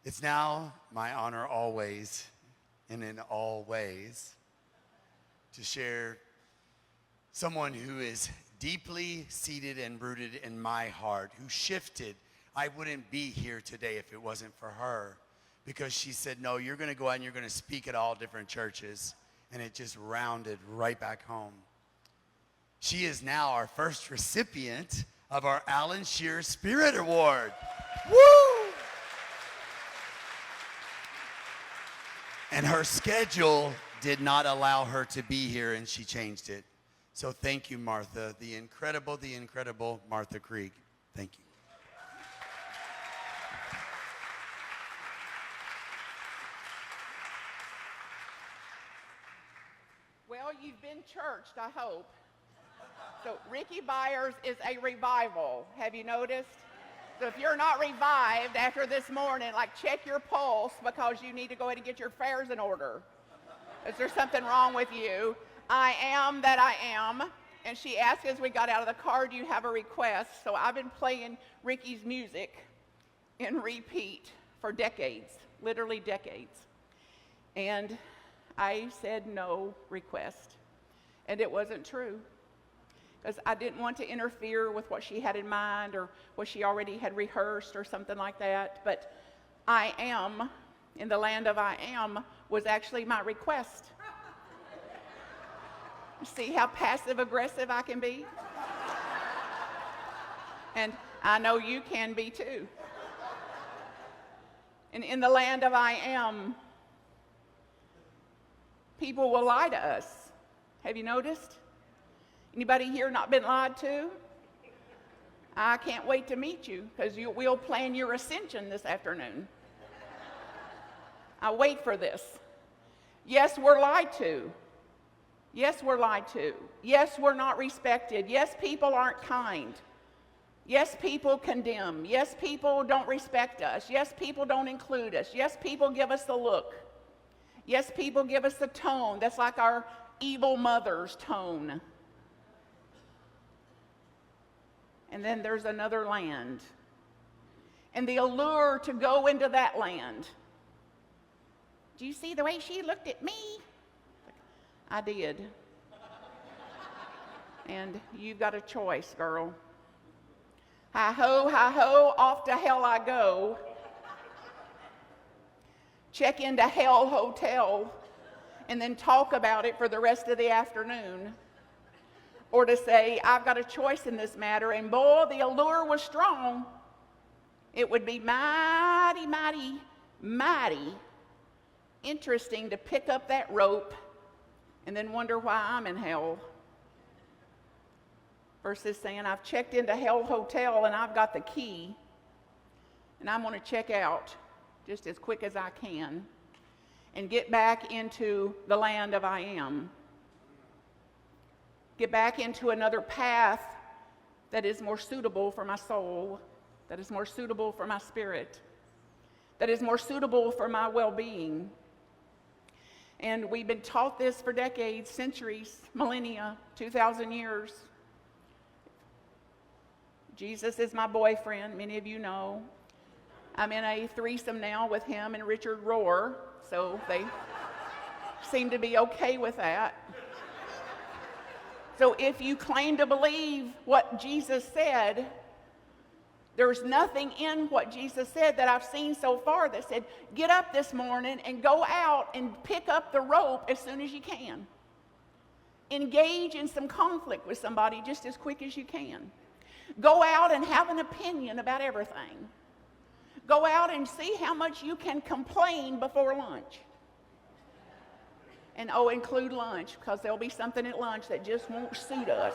It's now my honor always and in all ways to share someone who is deeply seated and rooted in my heart, who shifted. I wouldn't be here today if it wasn't for her, because she said, no, you're going to go out and you're going to speak at all different churches. And it just rounded right back home. She is now our first recipient of our Alan Shearer Spirit Award. Woo! And her schedule did not allow her to be here, and she changed it. So thank you, Martha, the incredible Martha Krieg. Thank you. Well, you've been churched, I hope. So Ricky Byers is a revival. Have you noticed? So if you're not revived after this morning, like, check your pulse, because you need to go ahead and get your affairs in order. Is there something wrong with you? I am that I am. And she asked as we got out of the car, do you have a request? So I've been playing Ricky's music in repeat for decades, literally decades. And I said no request. And it wasn't true, because I didn't want to interfere with what she had in mind or what she already had rehearsed or something like that. But I am, in the land of I am, was actually my request. See how passive-aggressive I can be? And I know you can be too. And in the land of I am, people will lie to us. Have you noticed? Anybody here not been lied to? I can't wait to meet you, because we'll plan your ascension this afternoon. I wait for this. Yes, we're lied to. Yes, we're lied to. Yes, we're not respected. Yes, people aren't kind. Yes, people condemn. Yes, people don't respect us. Yes, people don't include us. Yes, people give us the look. Yes, people give us the tone. That's like our evil mother's tone. And then there's another land. And the allure to go into that land. Do you see the way she looked at me? I did. And you've got a choice, girl. Hi-ho, off to hell I go. Check into Hell Hotel and then talk about it for the rest of the afternoon. Or to say, I've got a choice in this matter, and boy, the allure was strong. It would be mighty, mighty, mighty interesting to pick up that rope and then wonder why I'm in hell. Versus saying, I've checked into Hell Hotel and I've got the key, and I'm going to check out just as quick as I can and get back into the land of I am. Get back into another path that is more suitable for my soul, that is more suitable for my spirit, that is more suitable for my well-being. And we've been taught this for decades, centuries, millennia, 2,000 years. Jesus is my boyfriend, many of you know. I'm in a threesome now with him and Richard Rohr, so they seem to be okay with that. So if you claim to believe what Jesus said, there's nothing in what Jesus said that I've seen so far that said, get up this morning and go out and pick up the rope as soon as you can. Engage in some conflict with somebody just as quick as you can. Go out and have an opinion about everything. Go out and see how much you can complain before lunch. And include lunch, because there'll be something at lunch that just won't suit us.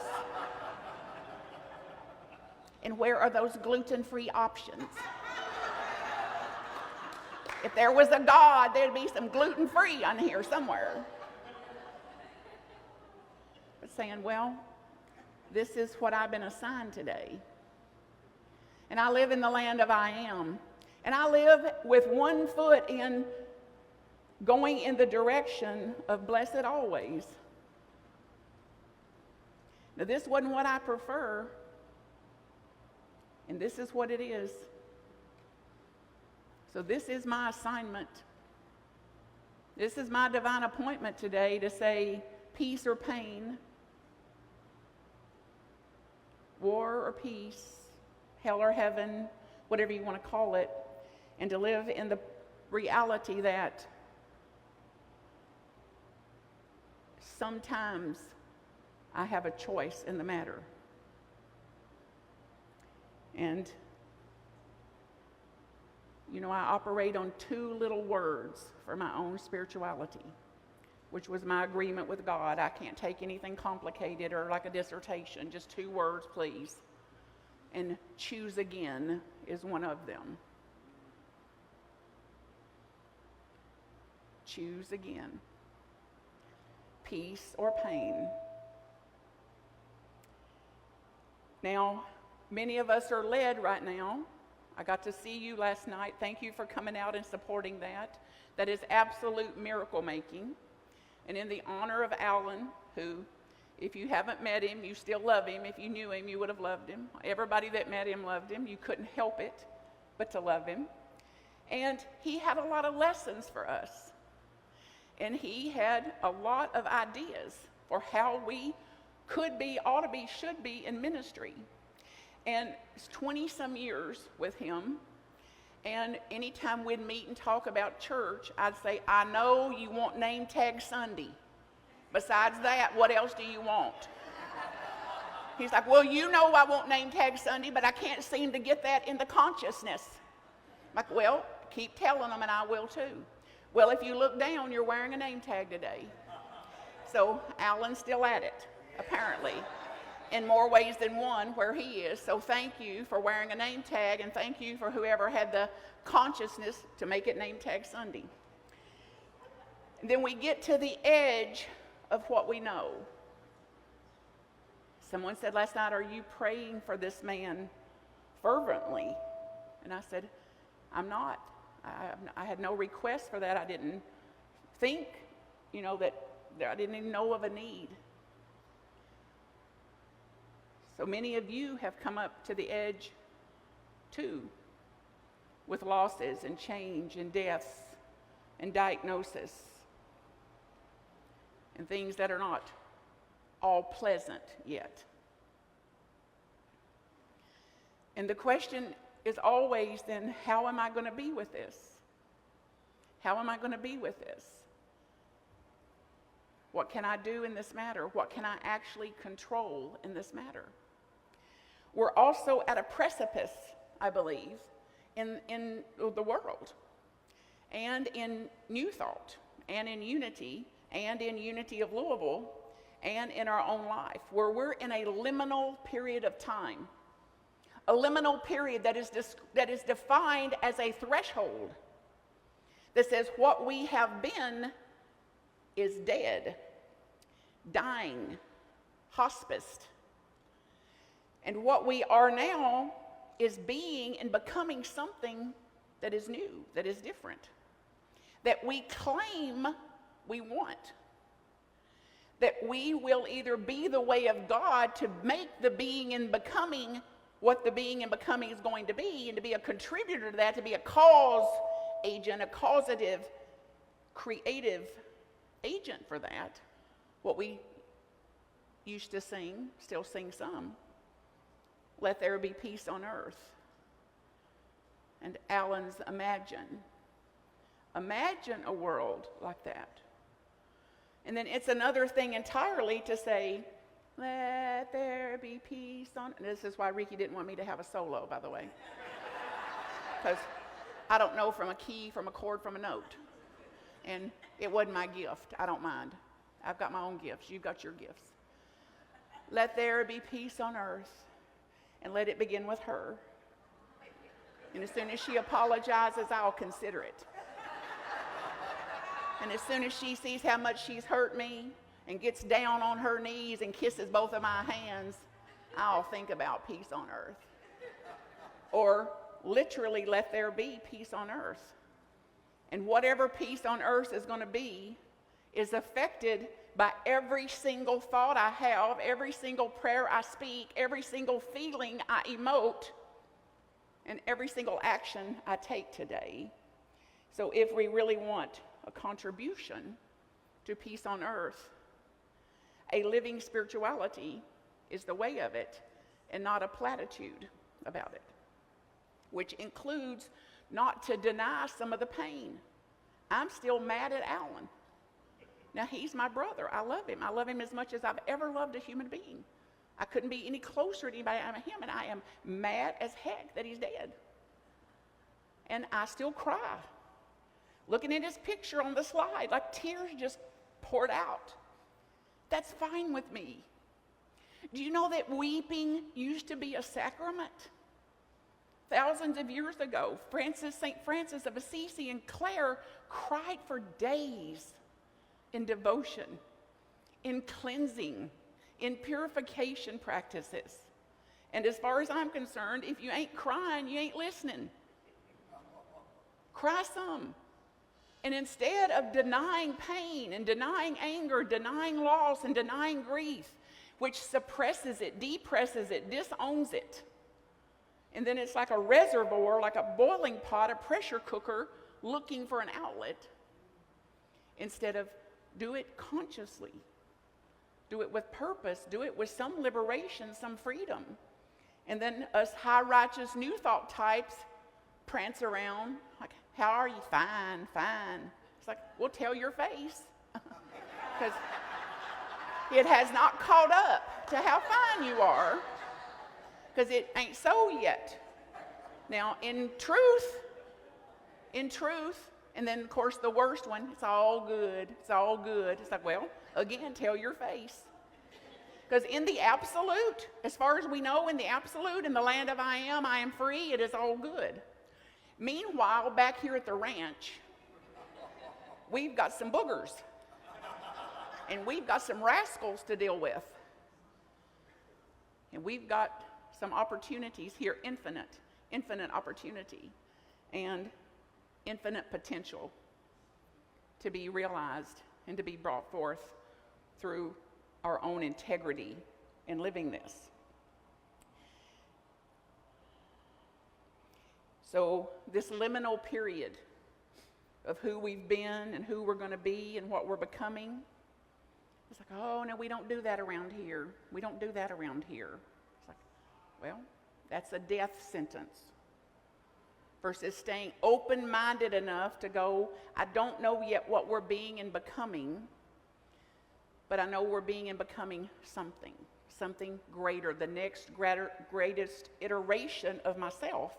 And where are those gluten-free options? If there was a God, there'd be some gluten-free on here somewhere. But saying, well, this is what I've been assigned today. And I live in the land of I am. And I live with one foot in going in the direction of blessed always. Now, this wasn't what I prefer, and this is what it is. So this is my assignment. This is my divine appointment today to say peace or pain, war or peace, hell or heaven, whatever you want to call it, and to live in the reality that sometimes I have a choice in the matter. And, you know, I operate on 2 little words for my own spirituality, which was my agreement with God. I can't take anything complicated or like a dissertation, just 2 words, please. And choose again is one of them. Choose again. Peace or pain. Now, many of us are led right now. I got to see you last night. Thank you for coming out and supporting that. That is absolute miracle making. And in the honor of Alan, who, if you haven't met him, you still love him. If you knew him, you would have loved him. Everybody that met him loved him. You couldn't help it but to love him. And he had a lot of lessons for us. And he had a lot of ideas for how we could be, ought to be, should be in ministry. And it's 20-some years with him. And anytime we'd meet and talk about church, I'd say, I know you want name tag Sunday. Besides that, what else do you want? He's like, well, you know I want name tag Sunday, but I can't seem to get that into consciousness. I'm like, well, keep telling them and I will too. Well, if you look down, you're wearing a name tag today. So Alan's still at it, apparently, in more ways than one where he is. So thank you for wearing a name tag, and thank you for whoever had the consciousness to make it name tag Sunday. And then we get to the edge of what we know. Someone said last night, are you praying for this man fervently? And I said, I'm not. I had no request for that. I didn't think, that I didn't even know of a need. So many of you have come up to the edge too, with losses and change and deaths and diagnosis and things that are not all pleasant yet. And the question is always then, how am I going to be with this? How am I going to be with this? What can I do in this matter? What can I actually control in this matter? We're also at a precipice, I believe, in the world, and in New Thought, and in Unity, and in Unity of Louisville, and in our own life, where we're in a liminal period of time. A liminal period that is defined as a threshold that says what we have been is dead, dying, hospiced. And what we are now is being and becoming something that is new, that is different, that we claim we want. That we will either be the way of God to make the being and becoming what the being and becoming is going to be, and to be a contributor to that, to be a cause agent, a causative, creative agent for that. What we used to sing, still sing some, let there be peace on earth. And Alan's imagine. Imagine a world like that. And then it's another thing entirely to say, let there be peace on. And this is why Ricky didn't want me to have a solo, by the way. Because I don't know from a key, from a chord, from a note. And it wasn't my gift. I don't mind. I've got my own gifts. You've got your gifts. Let there be peace on earth. And let it begin with her. And as soon as she apologizes, I'll consider it. And as soon as she sees how much she's hurt me and gets down on her knees and kisses both of my hands, I'll think about peace on earth. Or literally, let there be peace on earth. And whatever peace on earth is going to be is affected by every single thought I have, every single prayer I speak, every single feeling I emote, and every single action I take today So if we really want a contribution to peace on earth, a living spirituality is the way of it, and not a platitude about it, which includes not to deny some of the pain. I'm still mad at Alan. Now, he's my brother. I love him. I love him as much as I've ever loved a human being. I couldn't be any closer to anybody than him, and I am mad as heck that he's dead. And I still cry. Looking at his picture on the slide, like tears just poured out. That's fine with me. Do you know that weeping used to be a sacrament? Thousands of years ago, St. Francis of Assisi and Clare cried for days in devotion, in cleansing, in purification practices. And as far as I'm concerned, if you ain't crying, you ain't listening. Cry some. And instead of denying pain and denying anger, denying loss and denying grief, which suppresses it, depresses it, disowns it, and then it's like a reservoir, like a boiling pot, a pressure cooker looking for an outlet, instead of do it consciously, do it with purpose, do it with some liberation, some freedom. And then us high righteous new thought types prance around like, how are you? Fine, fine. It's like, well, tell your face. Because it has not caught up to how fine you are, because it ain't so yet. Now, in truth, and then, of course, the worst one, it's all good, it's all good. It's like, well, again, tell your face. Because in the absolute, as far as we know, in the absolute, in the land of I am free, it is all good. Meanwhile, back here at the ranch, we've got some boogers. And we've got some rascals to deal with. And we've got some opportunities here, infinite opportunity, and infinite potential to be realized and to be brought forth through our own integrity in living this. So this liminal period of who we've been and who we're going to be and what we're becoming, it's like, oh, no, we don't do that around here. We don't do that around here. It's like, well, that's a death sentence. Versus staying open-minded enough to go, I don't know yet what we're being and becoming, but I know we're being and becoming something greater, the next greatest iteration of myself,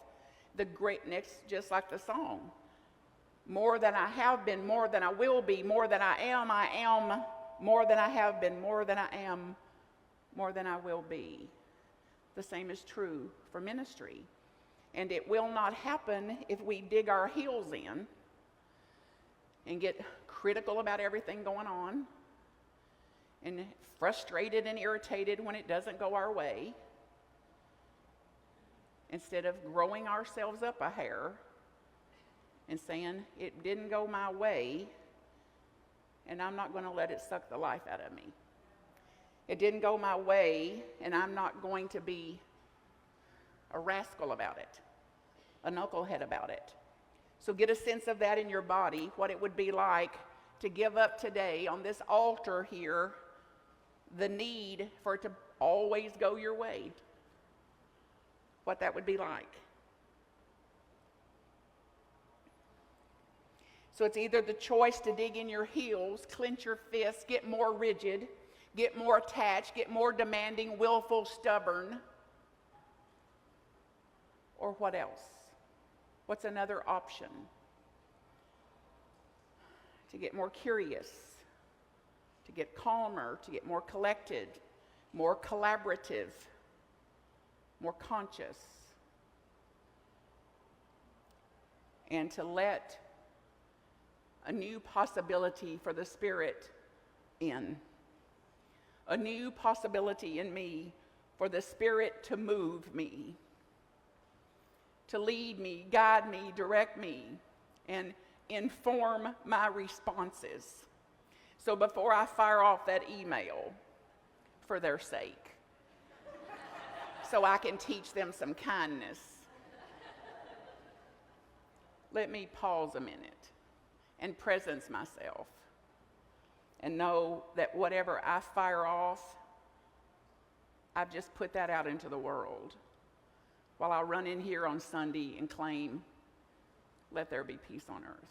the great next, just like the song. More than I have been, more than I will be, more than I am, more than I have been, more than I am, more than I will be. The same is true for ministry. And it will not happen if we dig our heels in and get critical about everything going on and frustrated and irritated when it doesn't go our way, instead of growing ourselves up a hair and saying, it didn't go my way, and I'm not going to let it suck the life out of me. It didn't go my way, and I'm not going to be a rascal about it, a knucklehead about it. So get a sense of that in your body, what it would be like to give up today on this altar here the need for it to always go your way. What that would be like. So it's either the choice to dig in your heels, clench your fists, get more rigid, get more attached, get more demanding, willful, stubborn, or what else? What's another option? To get more curious, to get calmer, to get more collected, more collaborative, more conscious, and to let a new possibility for the Spirit in. A new possibility in me for the Spirit to move me, to lead me, guide me, direct me, and inform my responses. So before I fire off that email for their sake, so I can teach them some kindness, let me pause a minute and presence myself and know that whatever I fire off, I've just put that out into the world while I run in here on Sunday and claim, let there be peace on earth.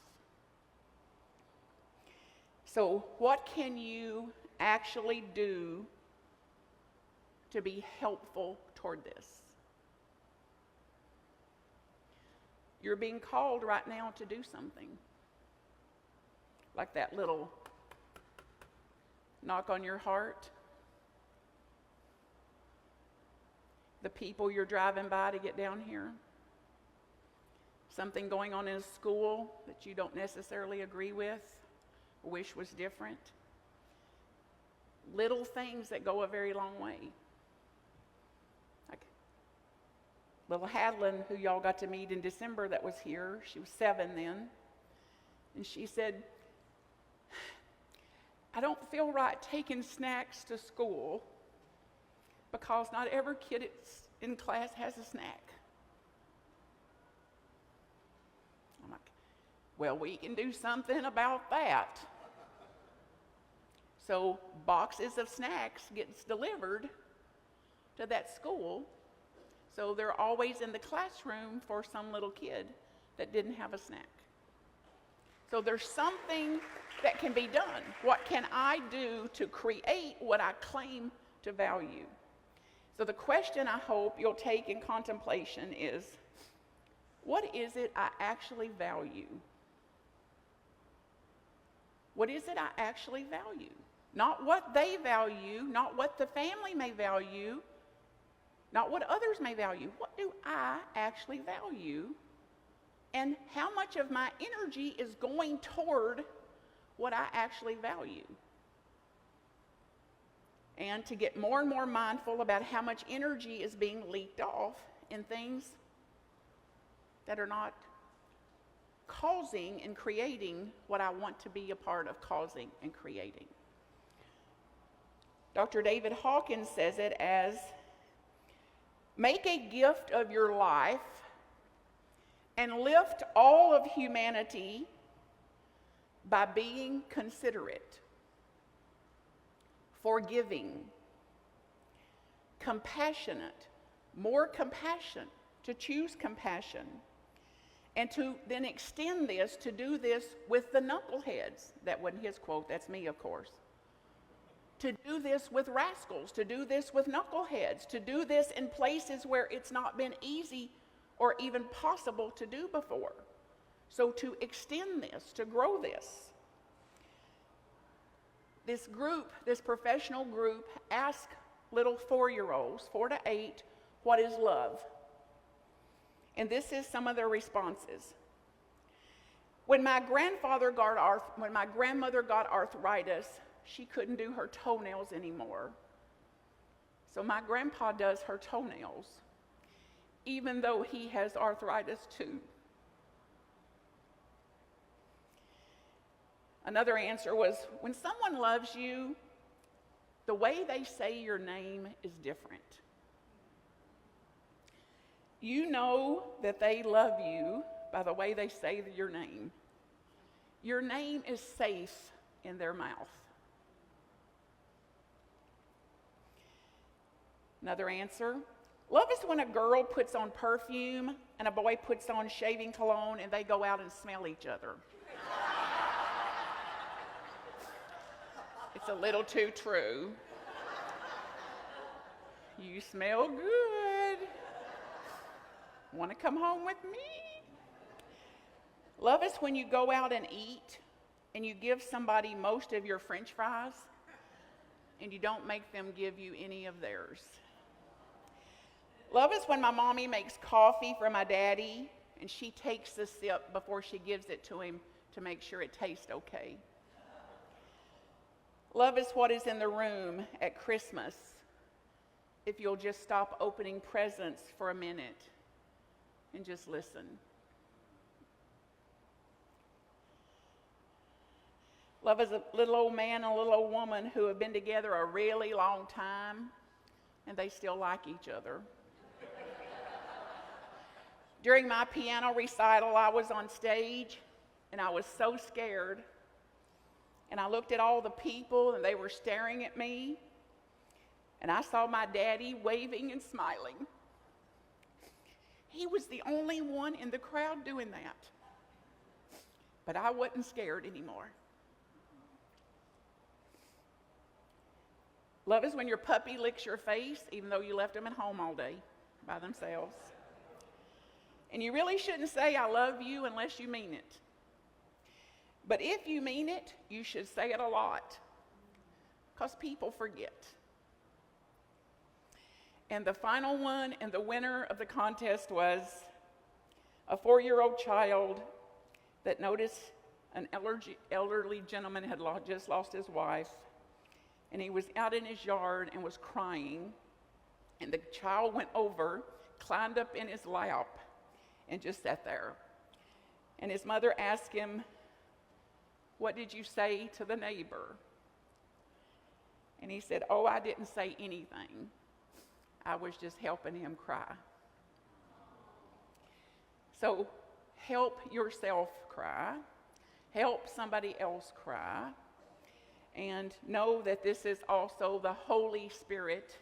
So what can you actually do to be helpful toward this? You're being called right now to do something. Like that little knock on your heart. The people you're driving by to get down here. Something going on in a school that you don't necessarily agree with, or wish was different. Little things that go a very long way. Like little Hadlin, who y'all got to meet in December, that was here. She was 7 then. And she said, I don't feel right taking snacks to school because not every kid in class has a snack. I'm like, well, we can do something about that. So boxes of snacks gets delivered to that school. So they're always in the classroom for some little kid that didn't have a snack. So there's something that can be done. What can I do to create what I claim to value? So the question I hope you'll take in contemplation is, what is it I actually value? What is it I actually value? Not what they value, not what the family may value, not what others may value. What do I actually value? And how much of my energy is going toward what I actually value? And to get more and more mindful about how much energy is being leaked off in things that are not causing and creating what I want to be a part of causing and creating. Dr. David Hawkins says it as, make a gift of your life and lift all of humanity by being considerate, forgiving, compassionate, more compassion, to choose compassion, and to then extend this, to do this with the knuckleheads. That wasn't his quote, that's me, of course. To do this with rascals, to do this with knuckleheads, to do this in places where it's not been easy or even possible to do before. So to extend this, to grow this. This group, this professional group, asked little 4-year-olds, 4 to 8, what is love? And this is some of their responses. When my grandmother got arthritis, she couldn't do her toenails anymore. So my grandpa does her toenails, even though he has arthritis too. Another answer was, when someone loves you, the way they say your name is different. You know that they love you by the way they say your name. Your name is safe in their mouth. Another answer, love is when a girl puts on perfume and a boy puts on shaving cologne and they go out and smell each other. It's a little too true. You smell good. Want to come home with me? Love is when you go out and eat and you give somebody most of your French fries and you don't make them give you any of theirs. Love is when my mommy makes coffee for my daddy and she takes a sip before she gives it to him to make sure it tastes okay. Love is what is in the room at Christmas. If you'll just stop opening presents for a minute and just listen. Love is a little old man and a little old woman who have been together a really long time and they still like each other. During my piano recital, I was on stage, and I was so scared. And I looked at all the people, and they were staring at me. And I saw my daddy waving and smiling. He was the only one in the crowd doing that. But I wasn't scared anymore. Love is when your puppy licks your face, even though you left them at home all day by themselves. And you really shouldn't say, I love you, unless you mean it. But if you mean it, you should say it a lot, because people forget. And the final one and the winner of the contest was a 4-year-old child that noticed an elderly gentleman had just lost his wife, and he was out in his yard and was crying, and the child went over, climbed up in his lap, and just sat there. And his mother asked him, "What did you say to the neighbor?" And he said, "Oh, I didn't say anything. I was just helping him cry." So help yourself cry. Help somebody else cry. And know that this is also the Holy Spirit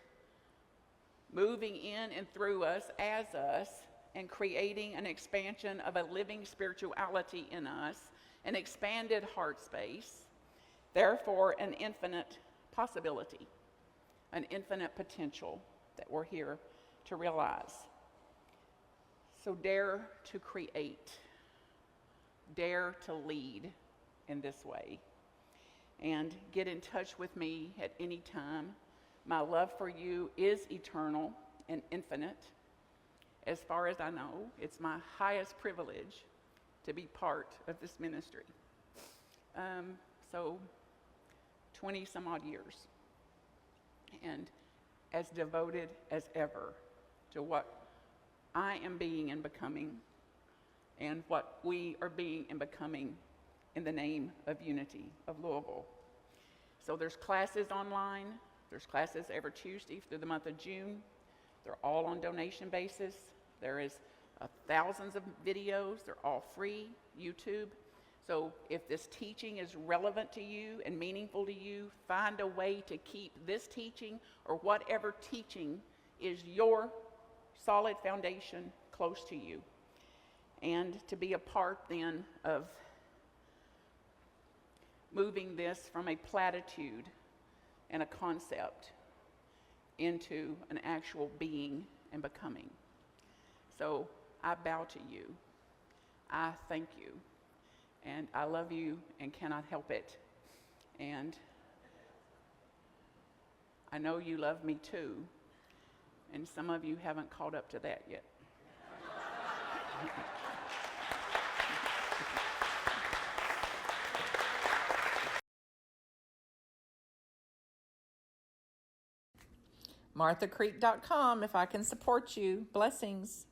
moving in and through us as us and creating an expansion of a living spirituality in us, an expanded heart space, therefore an infinite possibility, an infinite potential that we're here to realize. So dare to create, dare to lead in this way, and get in touch with me at any time. My love for you is eternal and infinite. As far as I know, it's my highest privilege to be part of this ministry. So 20 some odd years, and as devoted as ever to what I am being and becoming, and what we are being and becoming in the name of Unity of Louisville. So there's classes online. There's classes every Tuesday through the month of June. They're all on donation basis. There is thousands of videos. They're all free, YouTube. So if this teaching is relevant to you and meaningful to you, find a way to keep this teaching or whatever teaching is your solid foundation close to you. And to be a part then of moving this from a platitude and a concept into an actual being and becoming. So I bow to you. I thank you. And I love you and cannot help it. And I know you love me too. And some of you haven't caught up to that yet. MarthaCreek.com if I can support you. Blessings.